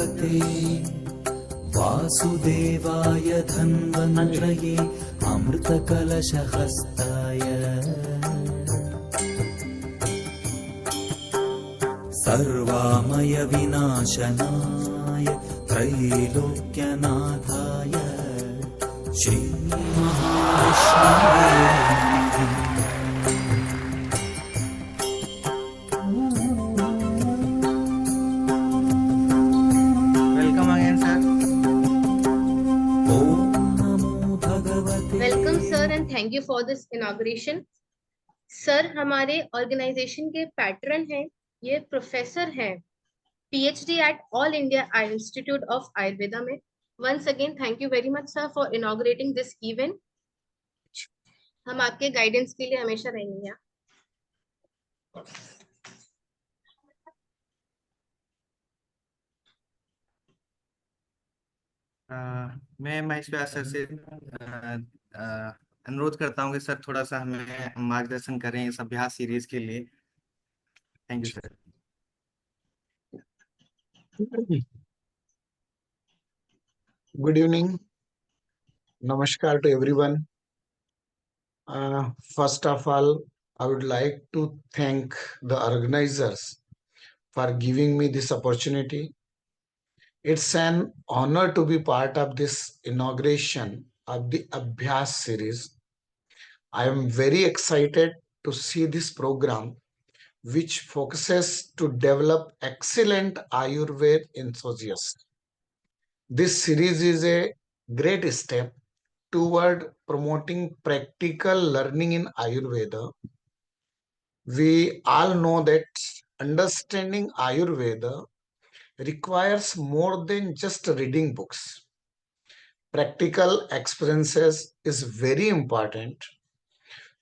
भगवते वासुदेवाय धन्वन्त्रये अमृतकलशहस्ताय सर्वामय विनाशनाय त्रैलोक्यनाथाय Shri महाविष्णवे Welcome again, sir. ओम नमो भगवते। Welcome sir and thank you for this inauguration. Sir हमारे ऑर्गेनाइजेशन के पैटर्न हैं, ये प्रोफेसर हैं, PhD at all India I institute of Ayurveda में। Once again thank you very much sir for inaugurating this event. हम आपके guidance के लिए हमेशा रहेंगे यहाँ। मैं महेश व्यास सर से अनुरोध करता हूँ कि सर थोड़ा सा हमें मार्गदर्शन करें इस अभ्यास सीरीज के लिए। Thank you sir. Good evening. Namaskar to everyone. First of all, I would like to thank the organizers for giving me this opportunity. It's an honor to be part of this inauguration of the Abhyas series. I am very excited to see this program, which focuses to develop excellent Ayurveda enthusiasts. This series is a great step toward promoting practical learning in Ayurveda. We all know that understanding Ayurveda requires more than just reading books. Practical experiences is very important.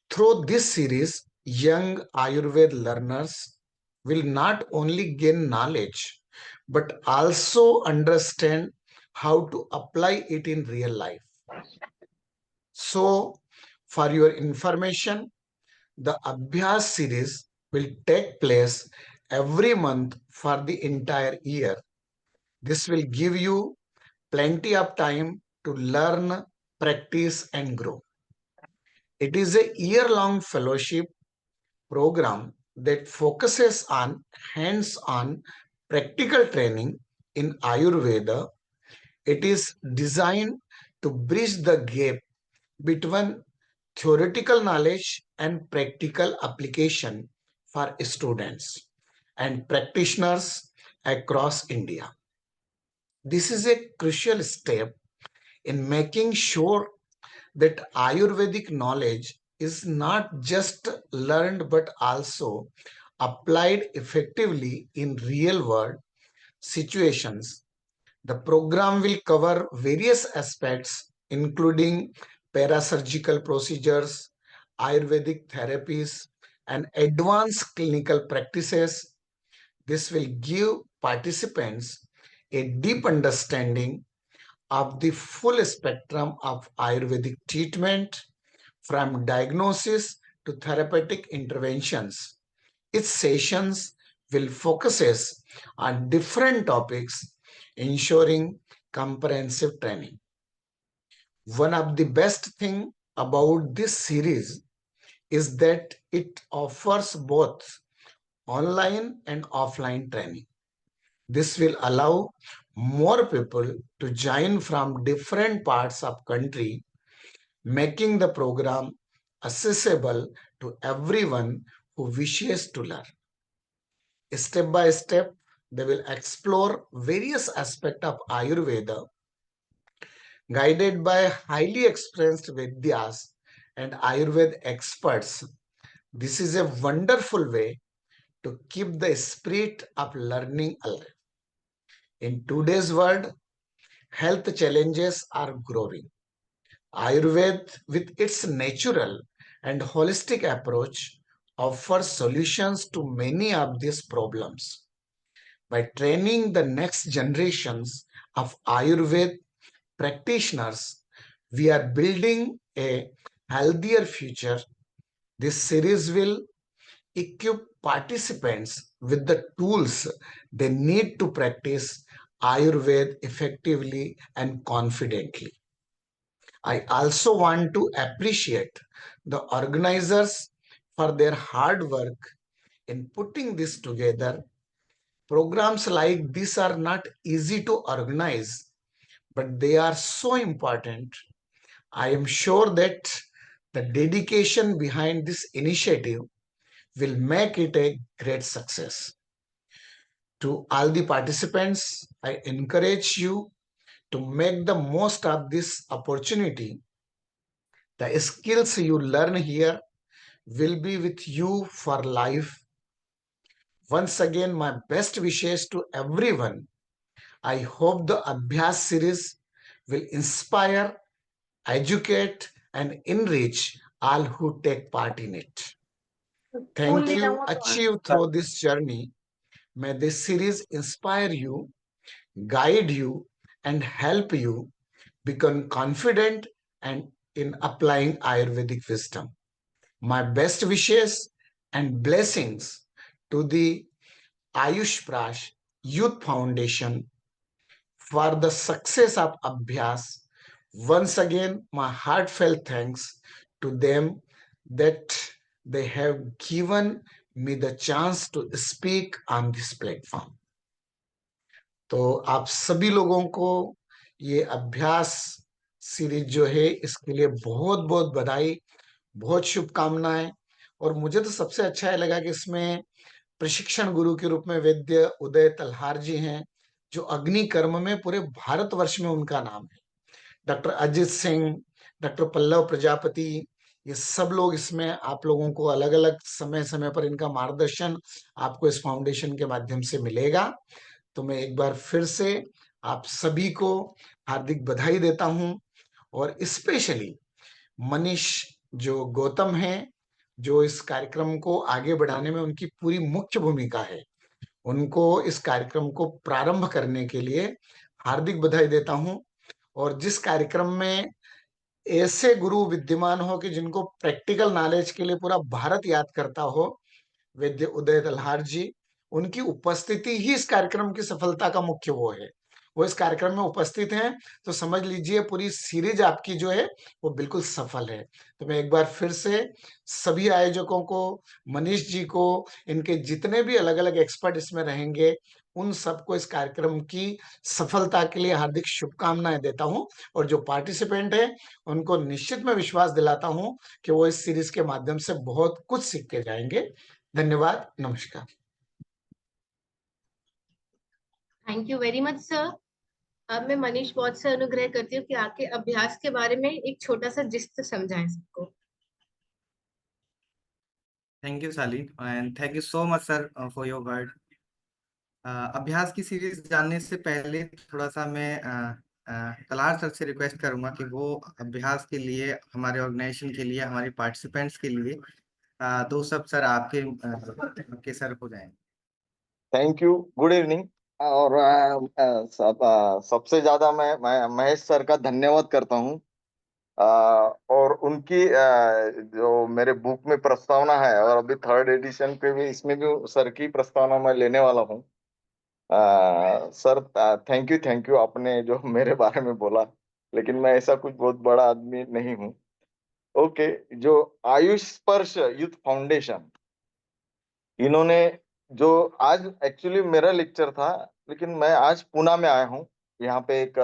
Through this series, young Ayurveda learners will not only gain knowledge but also understand how to apply it in real life. So, for your information, the Abhyas series will take place every month for the entire year. This will give you plenty of time to learn, practice, and grow. It is a year-long fellowship program that focuses on hands-on practical training in Ayurveda. It is designed to bridge the gap between theoretical knowledge and practical application for students and practitioners across India. This is a crucial step in making sure that Ayurvedic knowledge is not just learned but also applied effectively in real world situations. The program will cover various aspects including parasurgical procedures, Ayurvedic therapies, and advanced clinical practices. This will give participants a deep understanding of the full spectrum of Ayurvedic treatment, from diagnosis to therapeutic interventions. Its sessions will focus on different topics, ensuring comprehensive training. One of the best things about this series is that it offers both online and offline training. This will allow more people to join from different parts of country, making the program accessible to everyone who wishes to learn. Step by step, they will explore various aspects of Ayurveda, guided by highly experienced Vaidyas and Ayurveda experts. This is a wonderful way to keep the spirit of learning alive. In today's world, health challenges are growing. Ayurveda, with its natural and holistic approach, offers solutions to many of these problems. By training the next generations of Ayurveda practitioners, we are building a healthier future. This series will equip participants with the tools they need to practice Ayurveda effectively and confidently. I also want to appreciate the organizers for their hard work in putting this together. Programs like this are not easy to organize, but they are so important. I am sure that the dedication behind this initiative will make it a great success. To all the participants, I encourage you to make the most of this opportunity. The skills you learn here will be with you for life. Once again, my best wishes to everyone. I hope the Abhyas series will inspire, educate, and enrich all who take part in it. Thank you. Achieve through this journey. May this series inspire you, guide you, and help you become confident and in applying Ayurvedic wisdom. My best wishes and blessings to the Ayush Prash Youth Foundation for the success of Abhyas. Once again, my heartfelt thanks to them that they have given me the chance to speak on this platform. तो आप सभी लोगों को ये अभ्यास series जो है इसके लिए बहुत बहुत बधाई, बहुत शुभकामनाएं। और मुझे तो सबसे अच्छा ये लगा कि इसमें प्रशिक्षण गुरु के रूप में वैद्य उदय तलहार जी हैं, जो अग्नि कर्म में पूरे भारतवर्ष में उनका नाम है। डॉक्टर अजित सिंह, डॉक्टर पल्लव प्रजापति, ये सब लोग इसमें आप लोगों को अलग अलग समय समय पर इनका मार्गदर्शन आपको इस फाउंडेशन के माध्यम से मिलेगा। तो मैं एक बार फिर से आप सभी को हार्दिक बधाई देता हूं। और स्पेशली मनीष जो गौतम हैं, जो इस कार्यक्रम को आगे बढ़ाने में उनकी पूरी मुख्य भूमिका है, उनको इस कार्यक्रम को प्रारंभ करने के लिए हार्दिक बधाई देता हूं। और जिस कार्यक्रम में ऐसे गुरु विद्यमान हो कि जिनको प्रैक्टिकल नॉलेज के लिए पूरा भारत याद करता हो, वैद्य उदय तलहार जी, उनकी उपस्थिति ही इस कार्यक्रम की सफलता का मुख्य वो है। वो इस कार्यक्रम में उपस्थित हैं तो समझ लीजिए पूरी सीरीज आपकी जो है वो बिल्कुल सफल है। तो मैं एक बार फिर से सभी आयोजकों को, मनीष जी को, इनके जितने भी अलग अलग एक्सपर्ट इसमें रहेंगे, उन सबको इस कार्यक्रम की सफलता के लिए हार्दिक शुभकामनाएं देता हूं। और जो पार्टिसिपेंट है उनको निश्चित मैं विश्वास दिलाता हूं कि वो इस सीरीज के माध्यम से बहुत कुछ सीख के जाएंगे। धन्यवाद, नमस्कार। Thank you very much sir. अब मैं मनीष बहुत से अनुग्रह करती हूँ कि आके अभ्यास के बारे में एक छोटा सा जिस्ट समझाएं सबको। Thank you Shaleen and thank you so much sir for your word. अभ्यास की सीरीज जानने से पहले थोड़ा सा मैं तलार सर से रिक्वेस्ट करूंगा कि वो अभ्यास के लिए, हमारे ऑर्गेनाइजेशन के लिए, हमारे पार्टिसिपेंट्स के लिए दो सब सर आपके सर हो जाएं। Thank you, good evening. और सबसे ज्यादा मैं महेश सर का धन्यवाद करता हूँ। और उनकी जो मेरे बुक में प्रस्तावना है, और अभी 3rd एडिशन पे भी, इसमें भी सर की प्रस्तावना मैं लेने वाला हूँ। सर थैंक यू आपने जो मेरे बारे में बोला, लेकिन मैं ऐसा कुछ बहुत बड़ा आदमी नहीं हूँ। ओके, जो आयुष स्पर्श यूथ फाउंडेशन, इन्होंने जो आज एक्चुअली मेरा लेक्चर था, लेकिन मैं आज पुणे में आया हूँ। यहाँ पे एक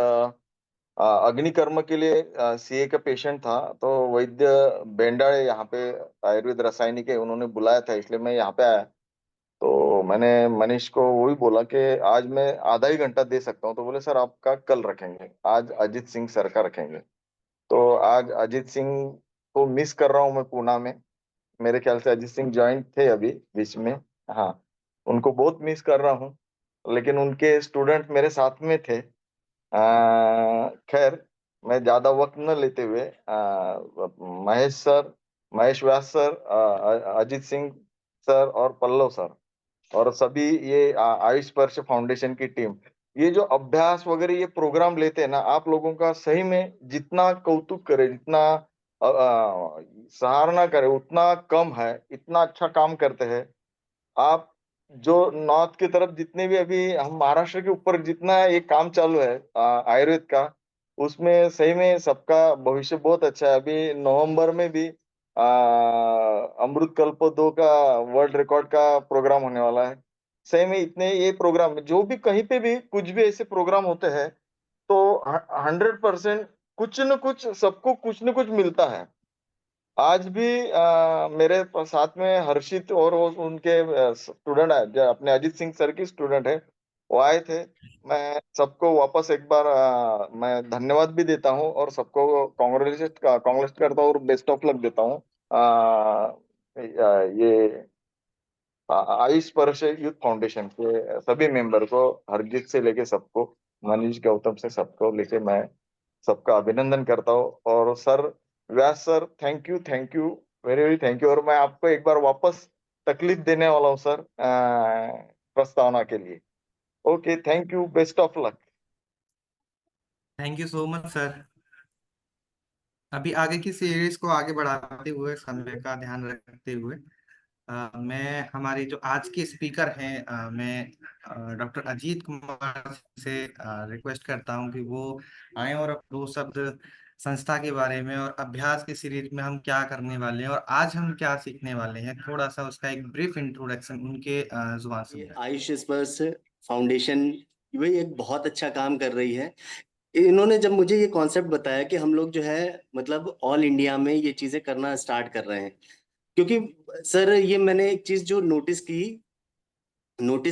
अग्निकर्म के लिए सीए का पेशेंट था, तो वैद्य बेंडाड़े यहाँ पे आयुर्वेद रासायनिक है, उन्होंने बुलाया था, इसलिए मैं यहाँ पे आया। तो मैंने मनीष को वही बोला कि आज मैं आधा ही घंटा दे सकता हूँ, तो बोले सर आपका कल रखेंगे, आज अजित सिंह सर का रखेंगे। तो आज अजित सिंह को मिस कर रहा हूँ मैं पुणे में। मेरे ख्याल से अजित सिंह ज्वाइंट थे अभी बीच में, हाँ, उनको बहुत मिस कर रहा हूँ, लेकिन उनके स्टूडेंट मेरे साथ में थे। खैर, मैं ज्यादा वक्त न लेते हुए महेश सर, महेश व्यास सर, अजित सिंह सर और पल्लव सर और सभी ये आयुष स्पर्श फाउंडेशन की टीम, ये जो अभ्यास वगैरह ये प्रोग्राम लेते हैं ना, आप लोगों का सही में जितना कौतुक करे, जितना सराहना करे उतना कम है। इतना अच्छा काम करते हैं आप। जो नॉर्थ की तरफ जितने भी अभी हम महाराष्ट्र के ऊपर जितना ये काम चालू है आयुर्वेद का, उसमें सही में सबका भविष्य बहुत अच्छा है। अभी नवंबर में भी अमृत कल्प 2 का वर्ल्ड रिकॉर्ड का प्रोग्राम होने वाला है। सही में इतने ये प्रोग्राम जो भी कहीं पे भी कुछ भी ऐसे प्रोग्राम होते हैं तो 100% कुछ न कुछ सबको कुछ न कुछ मिलता है। आज भी मेरे साथ में हर्षित और वो उनके स्टूडेंट है जो अपने अजीत सिंह सर की स्टूडेंट है, वो आए थे। मैं सबको वापस एक बार मैं धन्यवाद भी देता हूँ और सबको कांग्रेचुलेट करता हूँ और बेस्ट ऑफ लक देता हूँ। ये आयुष स्पर्श यूथ फाउंडेशन के सभी मेंबर को, हरजीत से लेके सबको, मनीष गौतम से सबको लेके मैं सबका अभिनंदन करता हूँ। और sir, Vyas sir, thank you very very thank you. और मैं आपको एक बार वापस तकलीफ देने वाला हूँ सर प्रस्तावना के लिए। Okay, thank you, best of luck. Thank you so much sir. अभी आगे की सीरीज को आगे बढ़ाते हुए, समय का ध्यान रखते हुए, मैं हमारी जो आज के स्पीकर हैं, मैं डॉक्टर अजीत कुमार से रिक्वेस्ट करता हूं कि वो आए और अब 2 शब्द संस्था के बारे में और अभ्यास की सीरीज में हम क्या करने वाले हैं और आज हम क्या सीखने वाले हैं, थोड़ा सा उसका एक ब्रीफ इंट्रोडक्शन उनके जुबान से। ये आयुष स्पर्श फाउंडेशन वही एक बहुत अच्छा काम कर रही है। इन्होंने जब मुझे ये कॉन्सेप्ट बताया कि हम लोग जो है मतलब ऑल इंडिया में ये चीजें करना स्टार्ट कर रहे हैं, क्योंकि सर ये मैंने एक चीज जो नोटिस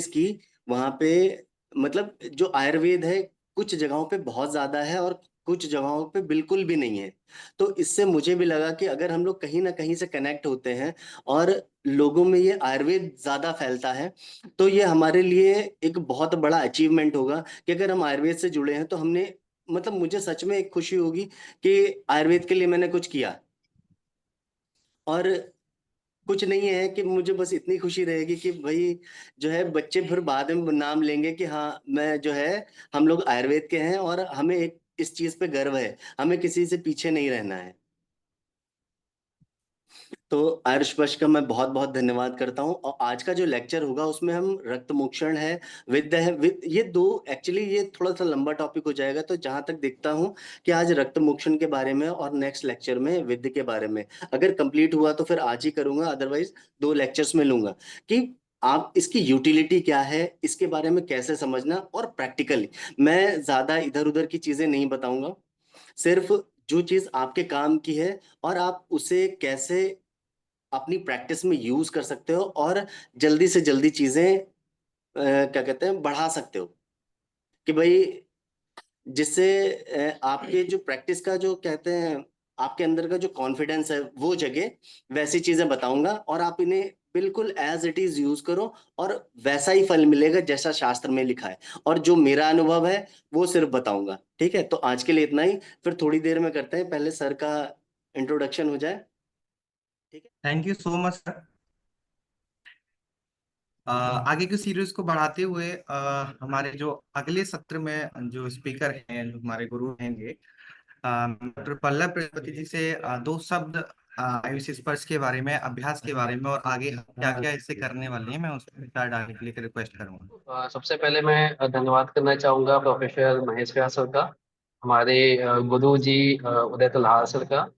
की वहां पे, मतलब जो आयुर्वेद है कुछ जगहों पे बहुत ज्यादा है और कुछ जगहों पे बिल्कुल भी नहीं है। तो इससे मुझे भी लगा कि अगर हम लोग कहीं ना कहीं से कनेक्ट होते हैं और लोगों में ये आयुर्वेद ज्यादा फैलता है तो ये हमारे लिए एक बहुत बड़ा अचीवमेंट होगा कि अगर हम आयुर्वेद से जुड़े हैं तो हमने, मतलब मुझे सच में एक खुशी होगी कि आयुर्वेद के लिए मैंने कुछ किया। और कुछ नहीं है कि मुझे बस इतनी खुशी रहेगी कि भाई जो है बच्चे फिर बाद में नाम लेंगे कि हाँ मैं जो है हम लोग आयुर्वेद के हैं और हमें एक इस चीज पे गर्व है, हमें किसी से पीछे नहीं रहना है। तो आयुष स्पर्श का मैं बहुत बहुत धन्यवाद करता हूँ। और आज का जो लेक्चर होगा उसमें हम रक्त मोक्षण है, विद्य है, ये दो एक्चुअली ये थोड़ा सा लंबा टॉपिक हो जाएगा। तो जहां तक देखता हूँ कि आज रक्त मोक्षण के बारे में और नेक्स्ट लेक्चर में विद्य के बारे में अगर कंप्लीट हुआ तो फिर आज ही करूंगा, अदरवाइज 2 लेक्चर्स में लूंगा कि आप इसकी यूटिलिटी क्या है, इसके बारे में कैसे समझना। और प्रैक्टिकली मैं ज्यादा इधर उधर की चीजें नहीं बताऊंगा, सिर्फ जो चीज आपके काम की है और आप उसे कैसे अपनी प्रैक्टिस में यूज कर सकते हो और जल्दी से जल्दी चीजें क्या कहते हैं बढ़ा सकते हो, कि भाई जिससे आपके जो प्रैक्टिस का जो कहते हैं आपके अंदर का जो कॉन्फिडेंस है वो जगह, वैसी चीजें बताऊंगा और आप इन्हें बिल्कुल एज इट इज यूज करो और वैसा ही फल मिलेगा जैसा शास्त्र में लिखा है। और जो मेरा अनुभव है वो सिर्फ बताऊंगा। ठीक है, तो आज के लिए इतना ही, फिर थोड़ी देर में करते हैं, पहले सर का इंट्रोडक्शन हो जाए। ठीक है, thank you so much sir. आगे की सीरीज को बढ़ाते हुए हमारे जो अगले सत्र में जो स्पीकर हैं, जो हमारे गुरु रहेंगे, डॉक्टर पल्लव प्रजापति जी से 2 शब्द आयुष स्पर्श के बारे में, अभ्यास के बारे में और आगे क्या क्या इससे करने वाले हैं, मैं उस पर विचार डालने के लिए रिक्वेस्ट करूंगा। सबसे पहले मैं धन्यवाद करना चाहूँगा प्रोफेसर महेश व्यास सर का, हमारे गुरु जी उदय तलहार सर का,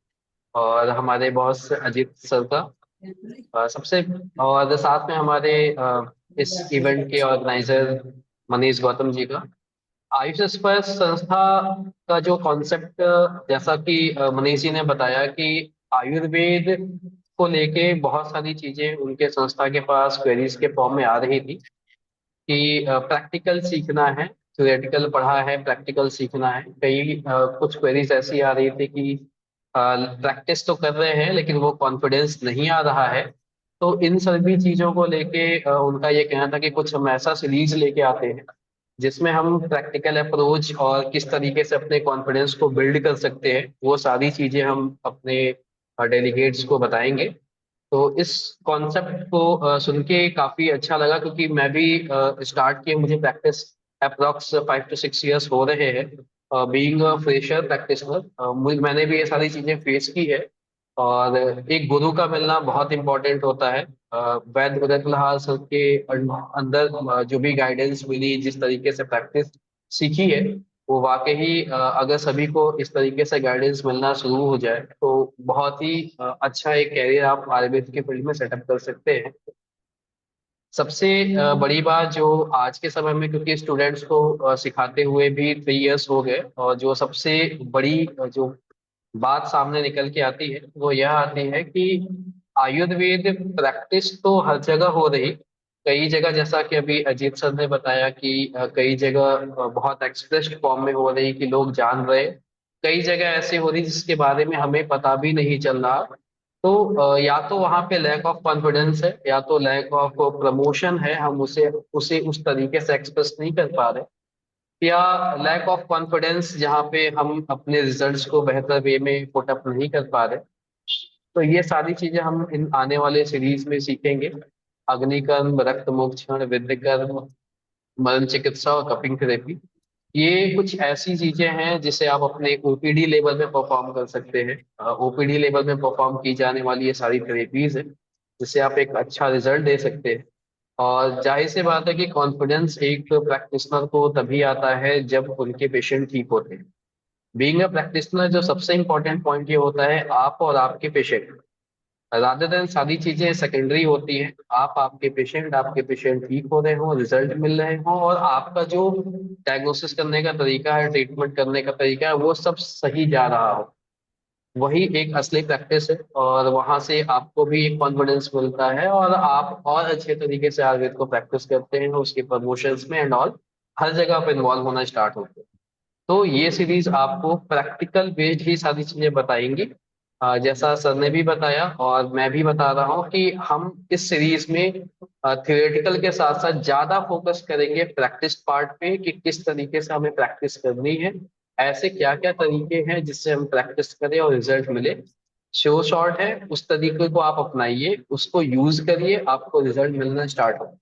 और हमारे बॉस अजीत सर का, सबसे, और साथ में हमारे इस इवेंट के ऑर्गेनाइजर मनीष गौतम जी का। आयुष स्पर्श संस्था का जो कॉन्सेप्ट, जैसा कि मनीष जी ने बताया कि आयुर्वेद को लेके बहुत सारी चीजें उनके संस्था के पास क्वेरीज के फॉर्म में आ रही थी कि प्रैक्टिकल सीखना है, थ्योरेटिकल पढ़ा है, प्रैक्टिकल सीखना है। कई कुछ क्वेरीज ऐसी आ रही थी कि प्रैक्टिस तो कर रहे हैं लेकिन वो कॉन्फिडेंस नहीं आ रहा है। तो इन सभी चीज़ों को लेके उनका ये कहना था कि कुछ हम ऐसा सीरीज लेके आते हैं जिसमें हम प्रैक्टिकल अप्रोच और किस तरीके से अपने कॉन्फिडेंस को बिल्ड कर सकते हैं वो सारी चीज़ें हम अपने डेलीगेट्स को बताएंगे। तो इस कॉन्सेप्ट को सुन के काफ़ी अच्छा लगा, क्योंकि मैं भी स्टार्ट किए, मुझे प्रैक्टिस अप्रॉक्स 5 to 6 years हो रहे हैं बीइंग फ्रेशर प्रैक्टिशनर। मैंने भी ये सारी चीज़ें फेस की है। और एक गुरु का मिलना बहुत इंपॉर्टेंट होता है। वैद्य उदय तुल्हार सर के अंदर जो भी गाइडेंस मिली, जिस तरीके से प्रैक्टिस सीखी है, वो वाकई अगर सभी को इस तरीके से गाइडेंस मिलना शुरू हो जाए तो बहुत ही अच्छा एक कैरियर आप आयुर्वेद के फील्ड में सेटअप कर सकते हैं। सबसे बड़ी बात जो आज के समय में, क्योंकि स्टूडेंट्स को सिखाते हुए भी 3 इयर्स हो गए, और जो सबसे बड़ी जो बात सामने निकल के आती है वो यह आती है कि आयुर्वेद प्रैक्टिस तो हर जगह हो रही, कई जगह जैसा कि अभी अजीत सर ने बताया कि कई जगह बहुत एक्सप्रेस्ड फॉर्म में हो रही कि लोग जान रहे, कई जगह ऐसे हो रही जिसके बारे में हमें पता भी नहीं चल रहा। तो या तो वहाँ पे लैक ऑफ कॉन्फिडेंस है, या तो लैक ऑफ प्रमोशन है, हम उसे उसे उस तरीके से एक्सप्रेस नहीं कर पा रहे, या लैक ऑफ कॉन्फिडेंस जहाँ पे हम अपने रिजल्ट्स को बेहतर वे में पुट अप नहीं कर पा रहे। तो ये सारी चीजें हम इन आने वाले सीरीज में सीखेंगे। अग्निकर्म, रक्त मोक्षण, विद्यकर्म, मरण चिकित्सा और कपिंग थेरेपी, ये कुछ ऐसी चीजें हैं जिसे आप अपने ओपीडी लेवल में परफॉर्म कर सकते हैं। ओपीडी लेवल में परफॉर्म की जाने वाली ये सारी थेरेपीज है जिससे आप एक अच्छा रिजल्ट दे सकते हैं। और जाहिर सी बात है कि कॉन्फिडेंस एक प्रैक्टिशनर को तभी आता है जब उनके पेशेंट ठीक होते हैं। बीइंग अ प्रैक्टिशनर जो सबसे इंपॉर्टेंट पॉइंट ये होता है, आप और आपके पेशेंट, रादर देन सारी चीजें सेकेंडरी होती हैं। आपके पेशेंट ठीक हो रहे हो, रिजल्ट मिल रहे हो, और आपका जो डायग्नोसिस करने का तरीका है, ट्रीटमेंट करने का तरीका है, वो सब सही जा रहा हो, वही एक असली प्रैक्टिस है। और वहां से आपको भी एक कॉन्फिडेंस मिलता है और आप और अच्छे तरीके से आयुर्वेद को प्रैक्टिस करते हैं, उसके प्रमोशंस में एंड ऑल हर जगह पर इन्वॉल्व होना स्टार्ट होते हैं। तो ये सीरीज आपको प्रैक्टिकल बेस्ड ही सारी चीजें बताएंगी। जैसा सर ने भी बताया और मैं भी बता रहा हूँ कि हम इस सीरीज में थियोरेटिकल के साथ साथ ज्यादा फोकस करेंगे प्रैक्टिस पार्ट पे, कि किस तरीके से हमें प्रैक्टिस करनी है, ऐसे क्या क्या तरीके हैं जिससे हम प्रैक्टिस करें और रिजल्ट मिले। शो शॉर्ट है, उस तरीके को आप अपनाइए, उसको यूज करिए, आपको रिजल्ट मिलना स्टार्ट हो।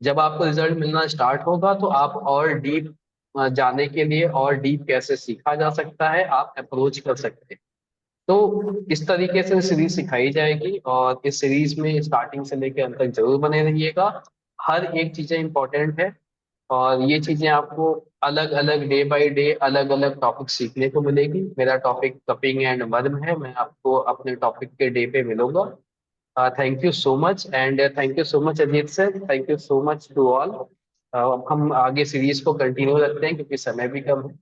जब आपको रिजल्ट मिलना स्टार्ट होगा तो आप और डीप जाने के लिए, और डीप कैसे सीखा जा सकता है, आप अप्रोच कर सकते हैं। तो इस तरीके से सीरीज सिखाई जाएगी, और इस सीरीज में स्टार्टिंग से लेकर अंत तक जरूर बने रहिएगा। हर एक चीजें इंपॉर्टेंट है, और ये चीजें आपको अलग अलग डे बाय डे अलग अलग टॉपिक सीखने को मिलेगी। मेरा टॉपिक कपिंग एंड वर्म है, मैं आपको अपने टॉपिक के डे पे मिलूंगा। Thank you so much, and thank you so much Ajit sir, thank you so much to all. हम आगे सीरीज को कंटिन्यू रखते हैं क्योंकि समय भी कम है।